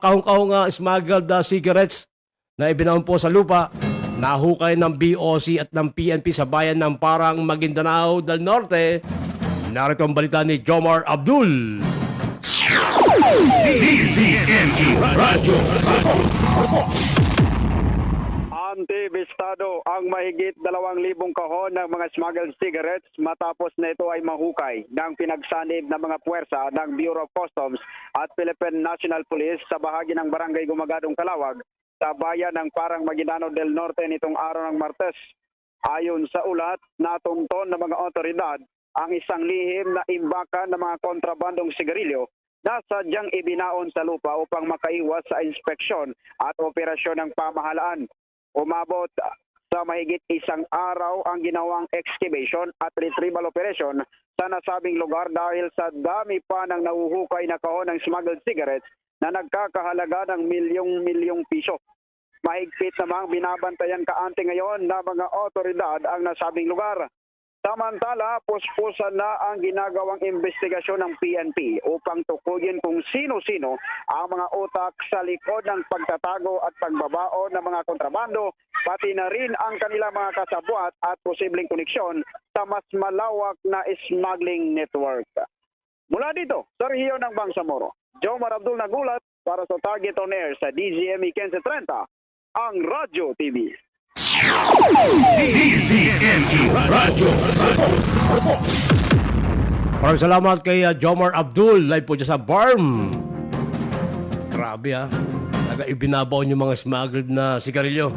kahong-kahong smuggled cigarettes na ibinahon po sa lupa, nahukay ng BOC at ng PNP sa bayan ng Parang, Maguindanao del Norte. Narito ang balita ni Jomar Abdul. Antibistado ang mahigit 2,000 kahon ng mga smuggled cigarettes matapos na ito ay mahukay ng pinagsanib na mga puwersa ng Bureau of Customs at Philippine National Police sa bahagi ng Barangay Gumagadong, Calawag sa bayan ng Parang, Maguindanao del Norte nitong araw ng Martes. Ayon sa ulat, natunton ng mga otoridad ang isang lihim na imbakan ng mga kontrabandong sigarilyo na sadyang ibinaon sa lupa upang makaiwas sa inspeksyon at operasyon ng pamahalaan. Umabot sa mahigit isang araw ang ginawang excavation at retrieval operation sa nasabing lugar dahil sa dami pa ng nahuhukay na kahon ng smuggled cigarettes na nagkakahalaga ng milyong piso. Mahigpit namang binabantayan kaante ngayon ng mga otoridad ang nasabing lugar. Samantala, puspusan na ang ginagawang investigasyon ng PNP upang tukuyin kung sino-sino ang mga utak sa likod ng pagtatago at pagbabao ng mga kontrabando, pati na rin ang kanilang mga kasabwat at posibleng koneksyon sa mas malawak na smuggling network. Mula dito, sa rehiyon ng Bangsamoro, Jomar Abdul nagulat para sa Target on Air sa DZME 1530, ang Radyo TV. Maraming salamat kay Jomar Abdul. Live po dyan sa BARM. Grabe Ibinabaw yung mga smuggled na sigarilyo.